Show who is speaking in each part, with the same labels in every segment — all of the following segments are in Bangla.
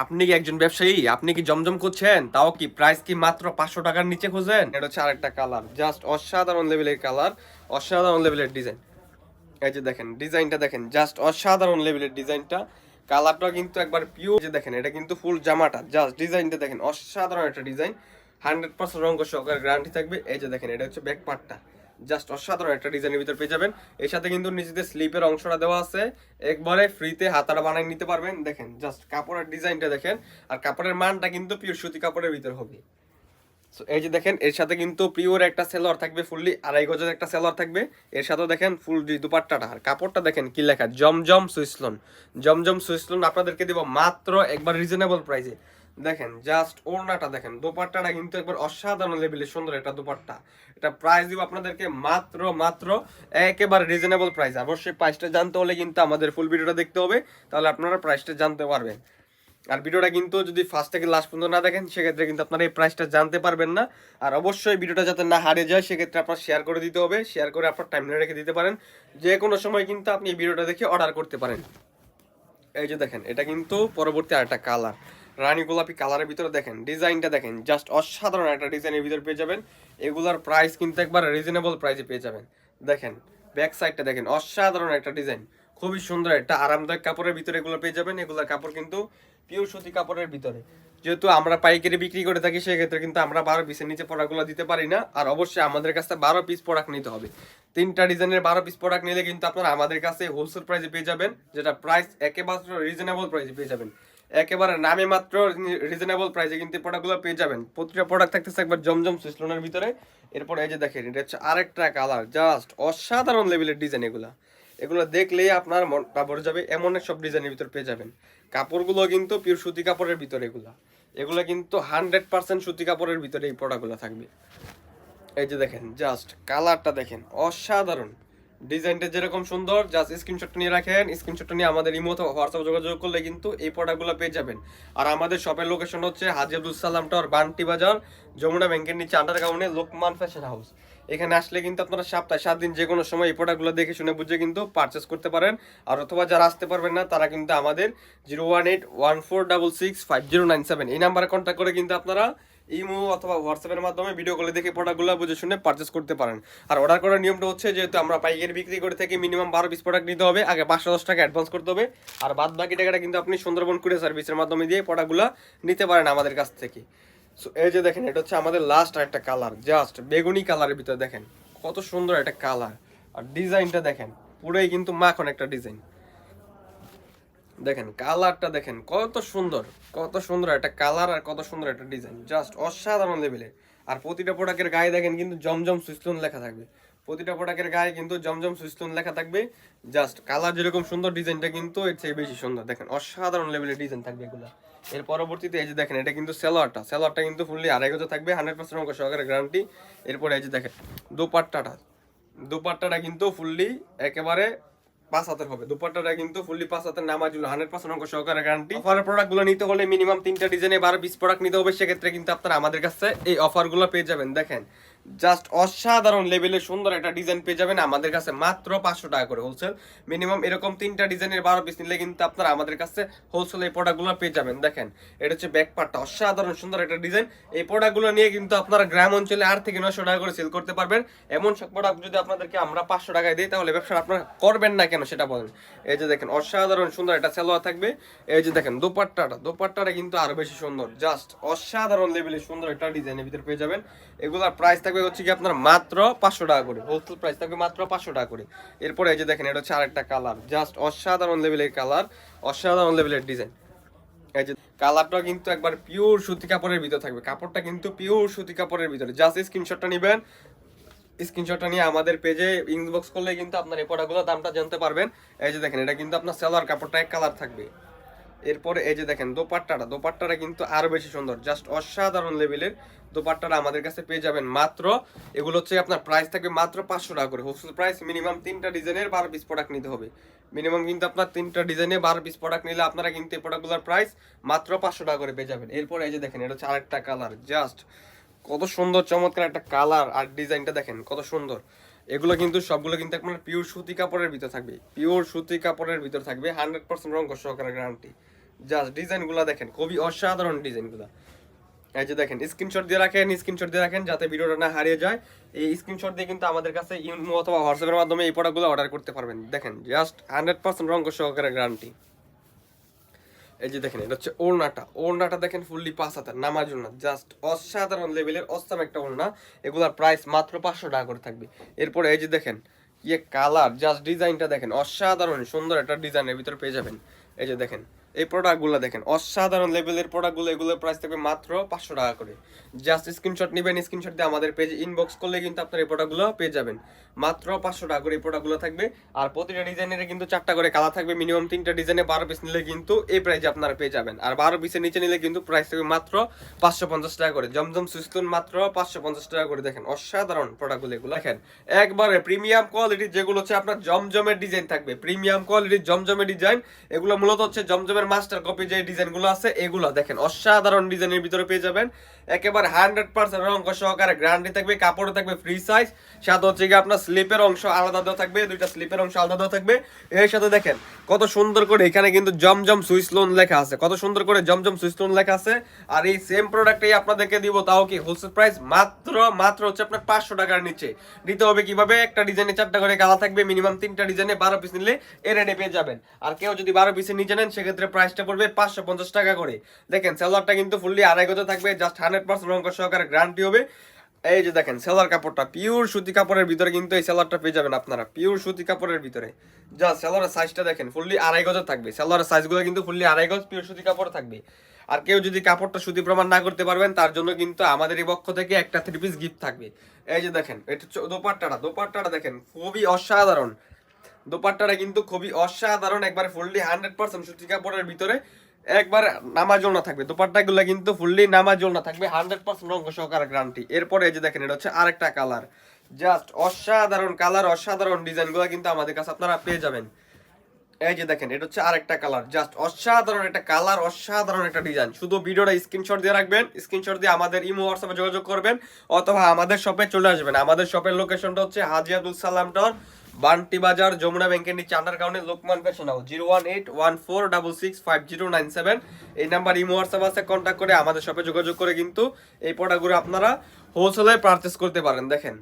Speaker 1: আপনি কি একজন ব্যবসায়ী? আপনি কি জমজম খুঁজছেন? তাও কি প্রাইস কি মাত্র 500 টাকার নিচে খুঁজেন? এটা হচ্ছে আরেকটা কালার, জাস্ট অসাধারণ লেভেলের কালার, অসাধারণ লেভেলের ডিজাইন। এই যে দেখেন ডিজাইনটা দেখেন, জাস্ট অসাধারণ লেভেলের ডিজাইনটা। কালারটা কিন্তু একবার পিওর। যে দেখেন এটা কিন্তু ফুল জামাটা, জাস্ট ডিজাইনটা দেখেন, অসাধারণ একটা ডিজাইন। 100% রঙ সহকারে গ্যারান্টি থাকবে। এই যে দেখেন এটা হচ্ছে ব্যাক পার্টটা, জাস্ট অসাধারণ একটা ডিজাইনের ভিতর পেয়ে যাবেন। এর সাথে কিন্তু নিজেদের স্লিপের অংশটা দেওয়া আছে, একবারে ফ্রিতে হাতাটা বানিয়ে নিতে পারবেন। দেখেন জাস্ট কাপড়ের ডিজাইনটা দেখেন, আর কাপড়ের মানটা কিন্তু পিওর সুতি কাপড়ের ভিতর হবে। So, এই যে দেখেন এর সাথে কিন্তু পিওর একটা সেলোয়ার থাকবে, ফুললি 2.5 গজের একটা সেলোয়ার থাকবে। এর সাথে দেখেন ফুল দুপাট্টাটা, আর কাপড়টা দেখেন কি লেখা, জমজম সুইসলন। জমজম সুইসলন আপনাদেরকে দেব মাত্র একবার রিজনেবল প্রাইসে। দেখেন জাস্ট ওড়নাটা দেখেন, দোপাট্টাটা কিন্তু একবার অসাধারণ লেভেলের সুন্দর একটা দোপাট্টা। এটা প্রাইস দিব আপনাদেরকে মাত্র মাত্র একেবারে রিজনেবল প্রাইস। অবশ্যই প্রাইসটা জানতে হলে কিন্তু আমাদের ফুল ভিডিওটা দেখতে হবে, তাহলে আপনারা প্রাইসটা জানতে পারবেন। আর ভিডিওটা কিন্তু যদি ফার্স্ট থেকে লাস্ট পর্যন্ত না দেখেন, সেক্ষেত্রে কিন্তু আপনারা এই প্রাইসটা জানতে পারবেন না। আর অবশ্যই ভিডিওটা যাতে না হারিয়ে যায়, সেক্ষেত্রে আপনার শেয়ার করে দিতে হবে। শেয়ার করে আপনার টাইমলাইনে রেখে দিতে পারেন, যে কোনো সময় কিন্তু আপনি এই ভিডিওটা দেখে অর্ডার করতে পারেন। এই যে দেখেন এটা কিন্তু পরবর্তী আরেকটা কালার, রানী গোলাপি কালারের ভিতরে দেখেন ডিজাইনটা দেখেন, জাস্ট অসাধারণ একটা ডিজাইনের ভিতরে পেয়ে যাবেন। এগুলার প্রাইস কিন্তু একবার রিজনেবল প্রাইসে পেয়ে যাবেন। দেখেন ব্যাক সাইডটা দেখেন, অসাধারণ একটা ডিজাইন, খুবই সুন্দর একটা আরামদায়ক কাপড়ের ভিতরে এগুলো পেয়ে যাবেন। এগুলোর কাপড় কিন্তু পিওর সুতি কাপড়ের ভিতরে। যেহেতু আমরা পাইকারি বিক্রি করে থাকি, সেক্ষেত্রে কিন্তু আমরা 12 পিসের নিচে প্রোডাক্টগুলো দিতে পারি না। আর অবশ্যই আমাদের কাছে 12 পিস প্রোডাক্ট নিতে হবে। 3টা ডিজাইনের 12 পিস প্রোডাক্ট নিলে কিন্তু আপনারা আমাদের কাছে হোলসেল প্রাইসে পেয়ে যাবেন, যেটা প্রাইস একেবারে রিজনেবল প্রাইসে পেয়ে যাবেন। একেবারে নামে মাত্র রিজনেবল প্রাইসে কিন্তু প্রোডাক্টগুলো পেয়ে যাবেন। প্রতিটা প্রোডাক্ট থাকতেছে একবার জমজম সুইসলনের ভিতরে। এরপর এই যে দেখেন এটা হচ্ছে আরেকটা কালার, জাস্ট অসাধারণ লেভেলের ডিজাইন। এগুলো দেখলেই আপনার মনটা ভরে যাবে, এমন সব ডিজাইনের ভিতর পেয়ে যাবেন। কাপড়গুলো কিন্তু পিওর সুতি কাপড়ের ভিতরে। এগুলো কিন্তু 100% সুতি কাপড়ের ভিতরে এই প্রোডাক্টগুলো থাকবে। এই যে দেখেন জাস্ট কালারটা দেখেন, অসাধারণ। ডিজাইনটা যেরকম সুন্দর, জাস্ট স্ক্রিনশটটা নিয়ে রাখেন। স্ক্রিনশটটা নিয়ে আমাদের ইমো অথবা হোয়াটসঅ্যাপে যোগাযোগ করলে কিন্তু এই প্রোডাক্টগুলো পেয়ে যাবেন। আর আমাদের শপের লোকেশন হচ্ছে হাজী আব্দুল সালাম টাওয়ার, বান্টি বাজার, যমুনা ব্যাংকের নিচে আন্ডারগ্রাউন্ডে লোকমান ফ্যাশন হাউস। এখানে আসলে কিন্তু আপনারা সপ্তাহে 7 দিন যে কোনো সময় এই প্রোডাক্টগুলো দেখে শুনে বুঝে কিন্তু পারচেস করতে পারেন। আর অথবা যারা আসতে পারবেন না, তারা কিন্তু আমাদের 01814665097 এই নাম্বারে কন্ট্যাক্ট করে কিন্তু আপনারা ইমো অথবা হোয়াটসঅ্যাপের মাধ্যমে ভিডিও কলে দেখে প্রোডাক্টগুলো বুঝে শুনে পারচেস করতে পারেন। আর অর্ডার করার নিয়মটা হচ্ছে, যেহেতু আমরা পাইকারি বিক্রি করে থাকি, মিনিমাম 12 পিস প্রোডাক্ট নিতে হবে। আগে 510 টাকা অ্যাডভান্স করতে হবে, আর বাদ বাকি টাকাটা কিন্তু আপনি সুন্দরবন কুরিয়ার সার্ভিসের মাধ্যমে দিয়ে প্রোডাক্টগুলো নিতে পারেন আমাদের কাছ থেকে। সো এই যে দেখেন এটা হচ্ছে আমাদের লাস্ট একটা কালার, জাস্ট বেগুনি কালারের ভিতরে দেখেন কত সুন্দর একটা কালার। আর ডিজাইনটা দেখেন পুরোই কিন্তু মাখন একটা ডিজাইন। দেখেন কালারটা দেখেন কত সুন্দর, কত সুন্দর একটা কালার আর কত সুন্দর একটা ডিজাইন, জাস্ট অসাধারণ লেভেলের। আর প্রতিটা প্রোডাক্টের গায়ে দেখেন কিন্তু জমজম সুইসলন লেখা থাকবে। প্রতিটা প্রোডাক্টের গায়ে কিন্তু জমজম সুইসলন লেখা থাকবে। জাস্ট কালার যেরকম সুন্দর, ডিজাইনটা কিন্তু এর থেকে বেশি সুন্দর। দেখেন অসাধারণ লেভেলের ডিজাইন থাকবে এগুলা। এর পরবর্তীতে এই যে দেখেন এটা কিন্তু সেলোয়ারটা কিন্তু ফুললি 2.5 গজ থাকবে, 100% অঙ্ক সহকারে গ্যারান্টি। এরপরে এই যে দেখেন দোপাট্টাটা কিন্তু ফুললি একেবারে 5 হাতের হবে। দুপাট্টাটা কিন্তু ফুললি 5 হাতের, নামাজ 100% অঙ্ক সহকারে গ্যারান্টি। অফারের প্রোডাক্টগুলো নিতে হলে মিনিমাম 3টা ডিজাইনে 12 পিস প্রোডাক্ট নিতে হবে। সেক্ষেত্রে কিন্তু আপনারা আমাদের কাছে এই অফারগুলো পেয়ে যাবেন। দেখেন জাস্ট অসাধারণ লেভেলের সুন্দর একটা ডিজাইন পেয়ে যাবেন আমাদের কাছে মাত্র 500 টাকা করে হোলসেল। মিনিমাম এরকম 3টা ডিজাইনের 12 পিস নিলে কিন্তু আপনারা আমাদের কাছে হোলসেল এই প্রোডাক্টগুলো পেয়ে যাবেন। দেখেন এটা হচ্ছে ব্যাক পার্টটা, অসাধারণ সুন্দর একটা ডিজাইন। এই প্রোডাক্টগুলো নিয়ে কিন্তু আপনারা গ্রাম অঞ্চলে 8 থেকে 900 টাকা করে সেল করতে পারবেন। এমন সব প্রোডাক্ট যদি আপনাদেরকে আমরা 500 টাকায় দিই, তাহলে ব্যবসা আপনারা করবেন না কেন সেটা বলেন। এই যে দেখেন অসাধারণ সুন্দর একটা সালোয়ার থাকবে। এই যে দেখেন দোপাট্টাটা কিন্তু আরো বেশি সুন্দর, জাস্ট অসাধারণ লেভেলের সুন্দর একটা ডিজাইনের ভিতরে পেয়ে যাবেন। এগুলোর প্রাইস থাকবে হচ্ছে কি আপনার মাত্র 500 টাকা করে, হোলসেল প্রাইস থাকবে মাত্র 500 টাকা করে। এরপরে এই যে দেখেন এটা হচ্ছে আরেকটা কালার, জাস্ট অসাধারণ লেভেলের কালার, অসাধারণ লেভেলের ডিজাইন। এই যে কালারটা কিন্তু একবার পিওর সুতি কাপড়ের ভিতরে থাকবে, কাপড়টা কিন্তু পিওর সুতি কাপড়ের ভিতরে। জাস্ট স্ক্রিনশটটা নেবেন, স্ক্রিনশটটা নিয়ে আমাদের পেজে ইনবক্স করলে কিন্তু আপনার এই প্রোডাক্টগুলোর দামটা জানতে পারবেন। এই যে দেখেন এটা কিন্তু আপনার সালোয়ার কাপড়টা এক কালার থাকবে। এরপরে এই যে দেখেন দোপাট্টাটা কিন্তু আরো বেশি সুন্দর, জাস্ট অসাধারণ লেভেলের। দোপাট্টাটা আমাদের কাছে পেয়ে যাবেন মাত্র, এগুলো হচ্ছে আপনার প্রাইস থাকবে মাত্র 500 টাকা করে হোলসেল প্রাইস। মিনিমাম 3টা ডিজাইনের 12 পিস প্রোডাক্ট নিতে হবে। মিনিমাম কিন্তু আপনার 3টা ডিজাইনে 12 পিস প্রোডাক্ট নিলে আপনারা কিন্তু এই প্রোডাক্টগুলোর প্রাইস মাত্র 500 টাকা করে পেয়ে যাবেন। এরপরে এই যে দেখেন এটা হচ্ছে আরেকটা কালার, জাস্ট কত সুন্দর চমৎকার একটা কালার। আর ডিজাইনটা দেখেন কত সুন্দর। এগুলো কিন্তু সবগুলো কিন্তু আপনার পিওর সুতি কাপড়ের ভিতর থাকবে, পিওর সুতি কাপড়ের ভিতর থাকবে, 100% রঙ সহকারে গ্যারান্টি। জাস্ট ডিজাইনগুলো দেখেন, খুবই অসাধারণ ডিজাইনগুলো। এই যে দেখেন, স্ক্রিনশট দিয়ে রাখেন, স্ক্রিনশট দিয়ে রাখেন যাতে ভিডিওটা না হারিয়ে যায়। এই স্ক্রিনশট দিয়ে কিন্তু আমাদের কাছে ইমো অথবা হোয়াটসঅ্যাপের মাধ্যমে এই প্রোডাক্টগুলো অর্ডার করতে পারবেন। দেখেন জাস্ট 100% রঙ সহকারে গ্যারান্টি। এই যে দেখেন, এটা হচ্ছে ওড়নাটা, ওড়নাটা দেখেন ফুললি 5 হাতের নামাজ ওড়না, জাস্ট অসাধারণ লেভেলের অসাম একটা ওড়না। এগুলার প্রাইস মাত্র 500 টাকা করে থাকবে। এরপরে এই যে দেখেন কি কালার, জাস্ট ডিজাইনটা দেখেন, অসাধারণ সুন্দর একটা ডিজাইনের ভিতরে পেয়ে যাবেন। এই যে দেখেন এই প্রোডাক্টগুলো দেখেন, অসাধারণ লেভেলের প্রোডাক্টগুলো, এগুলোর প্রাইস থাকবে মাত্র 500 টাকা করে। জাস্ট স্ক্রিনশট নেবেন, স্ক্রিনশট দিয়ে আমাদের পেজে ইনবক্স করলে কিন্তু আপনার এই প্রোডাক্টগুলো পেয়ে যাবেন মাত্র 500 টাকা করে। এই প্রোডাক্টগুলো থাকবে, আর প্রতিটা ডিজাইনের কিন্তু 4টা করে কালার থাকবে, মিনিমাম 3টা ডিজাইনে 12 পিস নিলে কিন্তু এই প্রাইসে আপনারা পেয়ে যাবেন। আর 12 পিসের নিচে নিলে কিন্তু প্রাইস থাকবে মাত্র 550 টাকা করে। জমজম সুইস্তুন মাত্র 550 টাকা করে। দেখেন অসাধারণ প্রোডাক্টগুলো এগুলো, দেখেন একবারে প্রিমিয়াম কোয়ালিটি, যেগুলো হচ্ছে আপনার জমজমের ডিজাইন থাকবে, প্রিমিয়াম কোয়ালিটির জমজমের ডিজাইন। এগুলো মূলত হচ্ছে জমজমের মাস্টার কপি যে ডিজাইনগুলো আছে, এগুলো দেখেন অসাধারণ ডিজাইনের ভিতরে পেয়ে যাবেন। একেবারে 100% রং সহকারে গ্যারান্টি থাকবে, কাপড় থাকবে ফ্রি সাইজ, সাথে হচ্ছে কি আপনার স্লিপের অংশ আলাদা দেওয়া থাকবে, দুইটা স্লিপের অংশ আলাদা দেওয়া থাকবে। এর সাথে দেখেন কত সুন্দর করে এখানে কিন্তু জমজম সুইস লোন লেখা আছে, কত সুন্দর করে জমজম সুইস লোন লেখা আছে। আর এই সেম প্রোডাক্টই আপনাদেরকে দিব, তাও কি হোলসেল প্রাইস মাত্র হচ্ছে আপনার 500 টাকার নিচে। নিতে হবে কিভাবে, একটা ডিজাইনে 4টা করে কালার থাকবে, মিনিমাম 3টা ডিজাইনে 12 পিস নিলে এ রেটে পেয়ে যাবেন। আর কেউ যদি 12 পিসের নিচে নেন সেক্ষেত্রে প্রাইসটা পড়বে 550 টাকা করে। দেখেন সেলারটা কিন্তু ফুললি আড়াই গজে থাকবে, জাস্ট 100% রং সহকারে গ্যারান্টি হবে। এই যে দেখেন সেলার কাপড়টা পিওর সুতি কাপড়ের ভিতরে কিন্তু এই সেলারটা পেয়ে যাবেন আপনারা, পিওর সুতি কাপড়ের ভিতরে। যা সেলারের সাইজটা দেখেন ফুললি আড়াই গজে থাকবে, সেলারের সাইজগুলো কিন্তু ফুললি আড়াই গজ পিওর সুতি কাপড় থাকবে। আর কেউ যদি কাপড়টা সুতি প্রমাণ না করতে পারবেন তার জন্য কিন্তু আমাদের এই পক্ষ থেকে একটা 3 পিস গিফট থাকবে। এই যে দেখেন এটা হচ্ছে দোপাট্টাটা, দোপাট্টাটা দেখেন খুবই অসাধারণ, দোপাট্টাটা কিন্তু খুবই অসাধারণ, একবার ফুললি 100% সুতি কাপড়ের ভিতরে একবার নামাজল না থাকবে। দোপাট্টাগুলো কিন্তু ফুললি নামাজল না থাকবে, 100% রং সহকারে গ্যারান্টি। এরপরে এই যে দেখেন এটা হচ্ছে আরেকটা কালার, জাস্ট অসাধারণ কালার, অসাধারণ ডিজাইনগুলো কিন্তু আমাদের কাছে আপনারা পেয়ে যাবেন। এই যে দেখেন এটা হচ্ছে আরেকটা কালার, জাস্ট অসাধারণ একটা কালার, অসাধারণ একটা ডিজাইন। শুধু ভিডিওটা স্ক্রিনশট দিয়ে রাখবেন, স্ক্রিনশট দিয়ে আমাদের ইমো হোয়াটসঅ্যাপে যোগাযোগ করবেন অথবা আমাদের শপে চলে আসবেন। আমাদের শপের লোকেশনটা হচ্ছে হাজী আব্দুল সালাম টাওয়ার, বান্টি বাজার, যমুনা ব্যাংকের নিচে আন্ডারগ্রাউন্ডে লোকমান ফ্যাশন হাউস, 01814665097। এই নাম্বার ইমো হোয়াটসঅ্যাপ আছে, কন্ট্যাক্ট করে আমাদের শপে যোগাযোগ করে কিন্তু এই প্রোডাক্টগুলো আপনারা হোলসেলে পারচেস করতে পারেন। দেখেন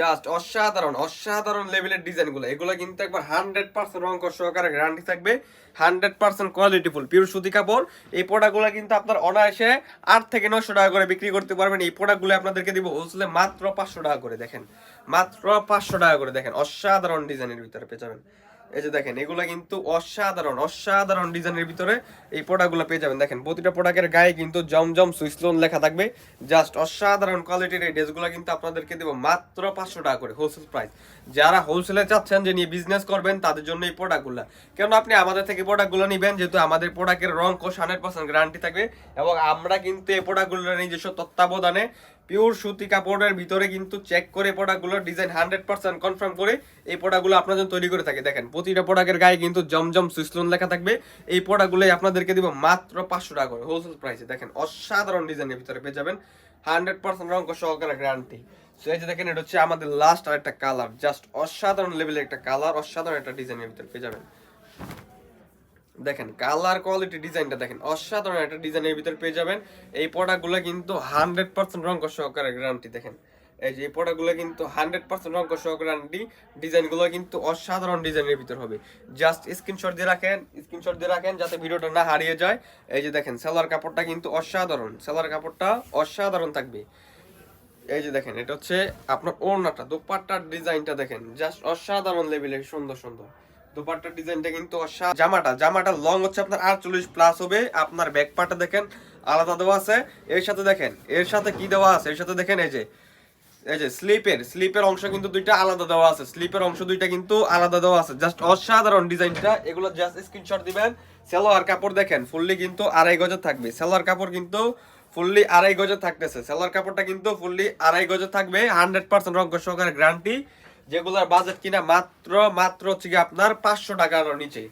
Speaker 1: জাস্ট অসাধারণ, অসাধারণ লেভেলের ডিজাইনগুলো, এগুলো কিন্তু একবার 100% রং সহকারে গ্যারান্টি থাকবে, 100% কোয়ালিটিফুল পিওর সুতি কাপড়। এই প্রোডাক্টগুলো কিন্তু আপনার অনায়াসে 8 থেকে 900 টাকা করে বিক্রি করতে পারবেন। এই প্রোডাক্টগুলো আপনাদেরকে দিব হোলসেলে মাত্র 500 টাকা করে। দেখেন মাত্র 500 টাকা করে, দেখেন অসাধারণ ডিজাইনের ভিতরে পেয়ে যাবেন। এই যে দেখেন এগুলা কিন্তু অসাধারণ, অসাধারণ ডিজাইনের ভিতরে এই প্রোডাক্টগুলো পেয়ে যাবেন। দেখেন প্রতিটা প্রোডাক্টের গায়ে কিন্তু জমজম সুইসলোন লেখা থাকবে, জাস্ট অসাধারণ কোয়ালিটির এই ড্রেসগুলো কিন্তু আপনাদেরকে দেবো মাত্র 500 টাকা করে হোলসেল প্রাইস। যারা হোলসেলে চাচ্ছেন যে নিয়ে বিজনেস করবেন তাদের জন্য এই প্রোডাক্টগুলো, কেন আপনি আমাদের থেকে প্রোডাক্টগুলো নেবেন যেহেতু আমাদের প্রোডাক্টের রং কোশ 100% গ্যারান্টি থাকবে, এবং আমরা কিন্তু এই প্রোডাক্টগুলো নিজস্ব তত্ত্বাবধানে পিওর সুতি কাপড়ের ভিতরে কিন্তু চেক করে প্রোডাক্টগুলোর ডিজাইন 100% কনফার্ম করে এই প্রোডাক্টগুলো আপনার জন্য তৈরি করে থাকে। দেখেন প্রতিটা প্রোডাক্টের গায়ে কিন্তু জমজম সুইসলোন লেখা থাকবে। এই প্রোডাক্টগুলোই আপনাদেরকে দিব মাত্র 500 টাকা করে হোলসেল প্রাইসে। দেখেন অসাধারণ ডিজাইনের ভিতরে পেয়ে যাবেন, 100% রং সহকারে গ্যারান্টি। সো এই যে দেখেন এটা হচ্ছে আমাদের লাস্ট আর একটা কালার, জাস্ট অসাধারণ লেভেলের একটা কালার, অসাধারণ একটা ডিজাইনের ভিতরে পেয়ে যাবেন। দেখেন কালার কোয়ালিটি ডিজাইনটা দেখেন অসাধারণ একটা ডিজাইনের ভিতরে পেয়ে যাবেন। এই প্রোডাক্টগুলো কিন্তু 100% রং সহকারে গ্যারান্টি। দেখেন এই যে এই প্রোডাক্টগুলো কিন্তু 100% রং সহকারে গ্যারান্টি, ডিজাইনগুলো কিন্তু অসাধারণ ডিজাইনের ভিতর হবে। জাস্ট স্ক্রিনশট দিয়ে রাখেন, স্ক্রিনশট দিয়ে রাখেন যাতে ভিডিওটা না হারিয়ে যায়। এই যে দেখেন সেলার কাপড়টা কিন্তু অসাধারণ, সেলার কাপড়টা অসাধারণ থাকবে। এই যে দেখেন এটা হচ্ছে আপনার ওড়নাটা, দোপাট্টার ডিজাইনটা দেখেন জাস্ট অসাধারণ লেভেলের সুন্দর সুন্দর দোপাট্টার ডিজাইনটা কিন্তু জামাটা লং হচ্ছে আপনার 48 প্লাস হবে। আপনার ব্যাক পার্টটা দেখেন আলাদা দেওয়া আছে, এর সাথে দেখেন এর সাথে কি দেওয়া আছে, এর সাথে দেখেন এই যে স্লিপের অংশ কিন্তু দুইটা আলাদা দেওয়া আছে, স্লিপের অংশ দুইটা কিন্তু আলাদা দেওয়া আছে, জাস্ট অসাধারণ ডিজাইনটা। এগুলো জাস্ট স্ক্রিনশট দিবেন। সালোয়ার কাপড় দেখেন ফুললি কিন্তু আড়াই গজে থাকবে, সালোয়ার কাপড় কিন্তু ফুললি আড়াই গজে থাকতেছে, সালোয়ার কাপড়টা কিন্তু ফুললি আড়াই গজে থাকবে, 100% রং সহকারে গ্যারান্টি। যেগুলোর বাজেট কিনা মাত্র হচ্ছে কি আপনার 500 টাকার নিচে।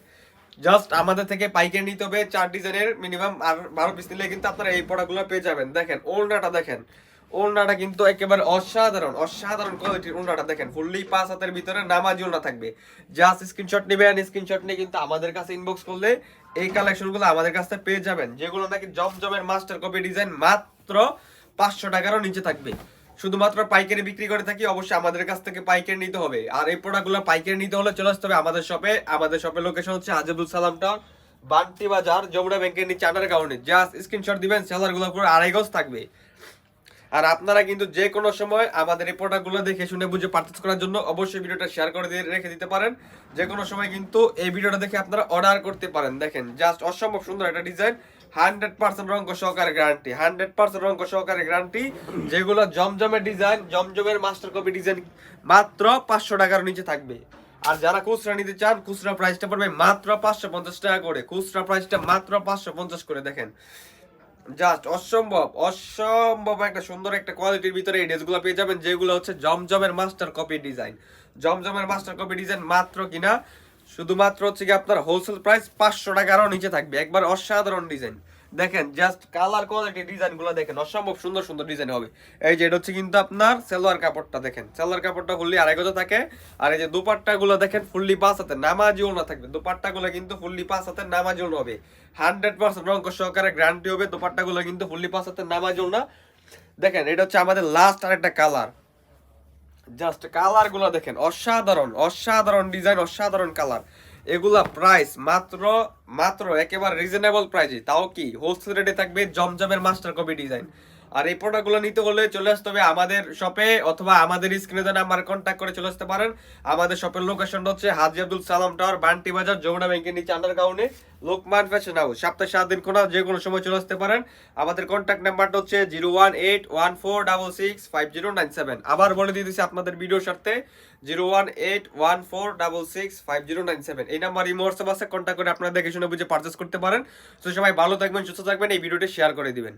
Speaker 1: জাস্ট আমাদের থেকে পাইকারি নিতে হবে 4 ডিজাইনের মিনিমাম, আর 12 পিস নিলে কিন্তু আপনারা এই প্রোডাক্টগুলো পেয়ে যাবেন। দেখেন ওড়নাটা দেখেন, ওড়নাটা কিন্তু একেবারে অসাধারণ কোয়ালিটির ওড়নাটা দেখেন, ফুললি 5 হাতের ভিতরে নামাজি ওড়না থাকবে। জাস্ট স্ক্রিনশট নেবেন, স্ক্রিনশট নিয়ে কিন্তু আমাদের কাছে ইনবক্স করলে এই কালেকশনগুলো আমাদের কাছ থেকে পেয়ে যাবেন, যেগুলো নাকি জমজমের মাস্টার কপি ডিজাইন, মাত্র 500 টাকারও নিচে থাকবে। শুধুমাত্র পাইকারি বিক্রি করে থাকি, অবশ্যই আমাদের কাছ থেকে পাইকারি নিতে হবে। আর এই প্রোডাক্টগুলো পাইকারি নিতে হলে চলে আসতে হবে আমাদের শপে। আমাদের শপের লোকেশন হচ্ছে আজিবুল সালাম টাওয়ার, বান্টি বাজার, যমুনা ব্যাংকের নিচে আন্ডার গ্রাউন্ডে। জাস্ট স্ক্রিনশট দিবেন, সেলারগুলো পুরো 2.5 গজ থাকবে। আর আপনারা কিন্তু যে কোনো সময় আমাদের এই প্রোডাক্টগুলো দেখে শুনে বুঝে পারচেজ করার জন্য অবশ্যই ভিডিওটা শেয়ার করে দিয়ে রেখে দিতে পারেন। যে কোনো সময় কিন্তু এই ভিডিওটা দেখে আপনারা অর্ডার করতে পারেন। দেখেন জাস্ট অসম্ভব সুন্দর একটা ডিজাইন, 100% রঙ সহকারে গ্যারান্টি, 100% রঙ সহকারে গ্যারান্টি। যেগুলো জমজমের ডিজাইন, জমজমের মাস্টার কপি ডিজাইন, মাত্র 500 টাকার নিচে থাকবে। আর যারা খুচরা নিতে চান, খুচরা প্রাইসটা পড়বে মাত্র 550 টাকা করে, খুচরা প্রাইসটা মাত্র 550 করে। দেখেন জাস্ট অসম্ভব অসম্ভব একটা সুন্দর একটা কোয়ালিটির ভিতরে এই ড্রেসগুলো পেয়ে যাবেন, যেগুলো হচ্ছে জমজমের মাস্টার কপি ডিজাইন। জমজমের মাস্টার কপি ডিজাইন মাত্র কিনা শুধুমাত্র হচ্ছে কি আপনার হোলসেল প্রাইস 500 টাকারও নিচে থাকবে। একবার অসাধারণ ডিজাইন। দেখেন জাস্ট কালার কোয়ালিটি ডিজাইনগুলো দেখেন, অসম্ভব সুন্দর সুন্দর ডিজাইন হবে। এই যে এটা হচ্ছে কিন্তু আপনার সালোয়ার কাপড়টা, দেখেন সালোয়ার কাপড়টা ফুললি 2.5 গজ থাকে। আর এই যে দুপাট্টাগুলো দেখেন ফুললি 5 হাতে নামাজি ওড়না থাকবে। দুপাট্টাগুলো কিন্তু ফুললি 5 হাতে নামাজি ওড়না হবে, 100% রঙ সহকারে গ্যারান্টি হবে। দুপাট্টাগুলো কিন্তু ফুললি 5 হাতে নামাজি ওড়না। দেখেন এটা হচ্ছে আমাদের লাস্ট আরেকটা কালার, জাস্ট কালার গুলো দেখেন অসাধারণ, অসাধারণ ডিজাইন, অসাধারণ কালার। এগুলা প্রাইস মাত্র মাত্র একেবারে রিজনেবল প্রাইসে, তাও কি হোলসেল রেটে থাকবে জমজমের মাস্টার কপি ডিজাইন। আর এই প্রোডাক্টগুলো নিতে হলে চলে আসতে হবে আমাদের শপে, অথবা আমাদের স্ক্রিনে দেওয়া নাম্বারে কন্ট্যাক্ট করে চলে আসতে পারেন। আমাদের শপের লোকেশনটা হচ্ছে হাজী আব্দুল সালাম টাওয়ার, বান্টি বাজার, যমুনা ব্যাংকের নিচে আন্ডারগ্রাউন্ডে, লোকমান ফ্যাশন হাউস। সপ্তাহে 7 দিন খোলা, যে কোনো সময় চলে আসতে পারেন। আমাদের কন্ট্যাক্ট নাম্বারটা হচ্ছে 01814665097। আবার বলে দিয়ে দিচ্ছি আপনাদের ভিডিওর স্বার্থে, 01814665097। এই নাম্বার ইমো হোয়াটসঅ্যাপ আছে, কন্ট্যাক্ট করে আপনারা দেখে শুনে বুঝে পারচেস করতে পারেন। তো সবাই ভালো থাকবেন, সুস্থ থাকবেন, এই ভিডিওটি শেয়ার করে দিবেন।